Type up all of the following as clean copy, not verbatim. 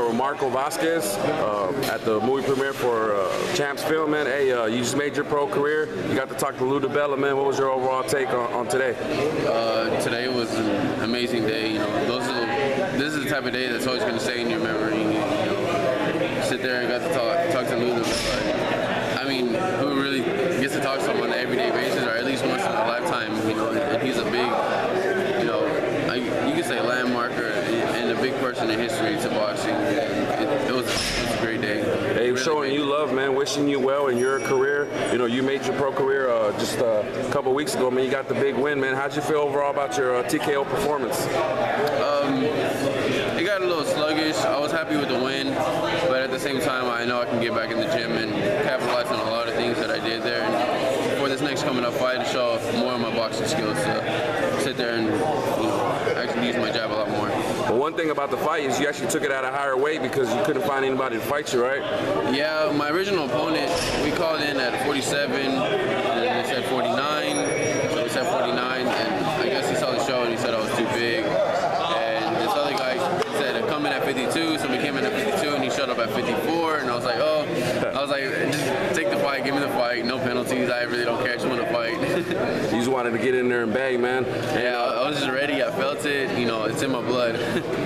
with Marco Vasquez at the movie premiere for Champs Film, man. Hey, you just made your pro career. You got to talk to Lou DiBella, man. What was your overall take on today? Today was an amazing day. You know, this is the type of day that's always going to stay in your memory. You know, sit there and got to talk to Lou DiBella. I mean, who really gets to talk to someone on an everyday basis, or at least once in a lifetime? You know, and he's a big, you know, you could say landmark and a big person in history to boxing. It was a great day. Hey, really showing you love, man. Wishing you well in your career. You know, you made your pro career just a couple weeks ago, man. You got the big win, man. How'd you feel overall about your TKO performance? It got a little sluggish. I was happy with the win, but at the same time, I know I can get back in the gym and capitalize on a lot of things that I did there. And for this next coming up fight, to show more of my boxing skills, to sit there and, you know, actually use my jab a lot more. Well, one thing about the fight is you actually took it at a higher weight because you couldn't find anybody to fight you, right? Yeah, my original opponent, we called in at 47, and they said 49, so we said 49, and I guess he saw the show and he said I was too big. And this other guy said come in at 52, so we came in at 52, and he showed up at 54, and I was like, just take the fight, give me the fight, no penalties, I really don't care, I just want to fight. You just wanted to get in there and bang, man. Yeah, I was just ready, I felt it, you know, it's in my blood.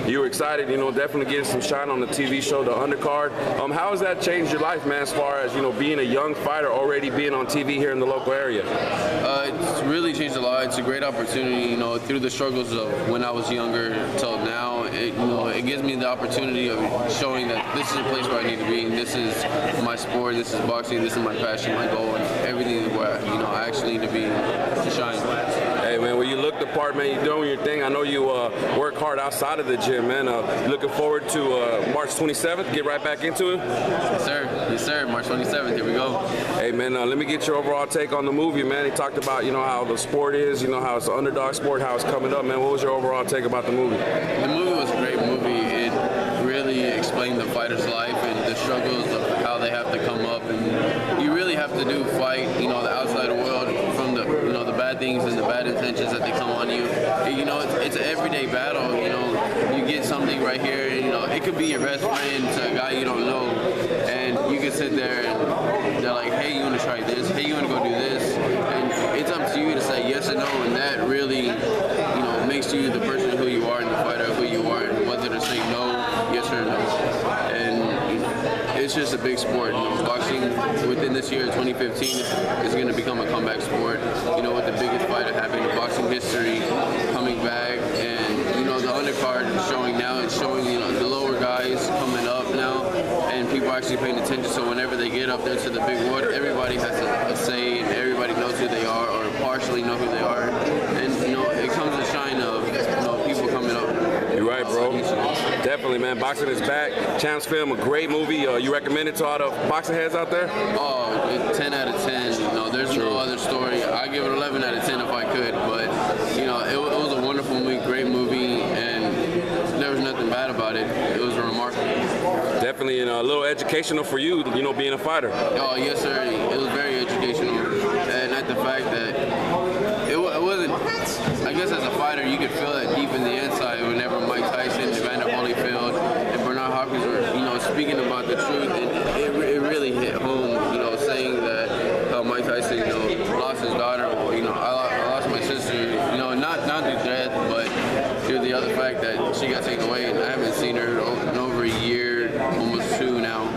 You were excited, you know, definitely getting some shine on the TV show, The Undercard. How has that changed your life, man, as far as, you know, being a young fighter, already being on TV here in the local area? It's really changed a lot. It's a great opportunity, you know, through the struggles of when I was younger till now. You know, it gives me the opportunity of showing that this is a place where I need to be, and this is my sport, this is boxing, this is my passion, my goal, and everything where, you know, I actually need to be to shine. Hey, man, well, you look the part, man. You're doing your thing. I know you work hard outside of the gym, man. Looking forward to March 27th. Get right back into it. Yes, sir. Yes, sir. March 27th. Here we go. Hey, man, let me get your overall take on the movie, man. He talked about, you know, how the sport is, you know, how it's an underdog sport, how it's coming up, man. What was your overall take about the movie? The movie was a great movie. It really explained the fighter's life and the struggles of how they have to come up, and you really have to fight, you know, the outside world from the, you know, the bad things and the bad intentions that they come on you. You know, it's an everyday battle. You know, you get something right here, and, you know, it could be your best friend to a guy you don't know, and you can sit there and they're like, hey, you want to try this? Hey, you want to go do this? And it's up to you to say yes or no, and that really, you know, makes you the person who you are and the fighter who you are, and whether to say no, yes or no. And, you know, it's just a big sport. You know, boxing within this year, 2015, is going to become a comeback sport. You know, with the biggest fighter happening in boxing history coming back, and, you know, the undercard is showing now. It's showing, you know, the lower guys coming up now, and people are actually paying attention. So whenever they get up there to the big world, everybody has a say, and everybody knows who they are, or partially know who they are. And, you know, it comes to shine of, you know, people coming up. You're right, bro. Definitely, man. Boxing is back. Champs Film, a great movie. You recommend it to all the boxing heads out there? Oh, 10 out of 10. You know, there's no other story. I give it 11 out of 10 if I could, but, you know, it was a wonderful movie, great movie, and there was nothing bad about it. It was remarkable. Definitely, you know, a little educational for you, you know, being a fighter. Oh, yes, sir. It was very educational, and at the fact that it wasn't, I guess as a fighter, you could feel it deep in the inside whenever Mike Tyson, Evander Holyfield, and Bernard Hopkins were, you know, speaking about the truth, and it really hit home, you know, saying that how Mike Tyson, you know, lost his daughter, or, you know, I lost my sister, you know, not through death, but through the other fact that she got taken away, and I haven't seen her in over a year, almost 2 now,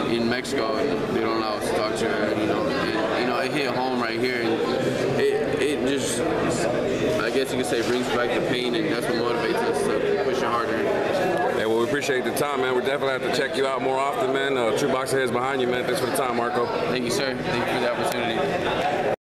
in Mexico, and they don't allow us to talk to her, you know, and, you know, it hit home right here, and it just, I guess you could say, brings back the pain, and that's what motivates us to push it harder. Hey, well, we appreciate the time, man. We definitely have to check you out more often, man. TRU Boxing Headz behind you, man. Thanks for the time, Marco. Thank you, sir. Thank you for the opportunity.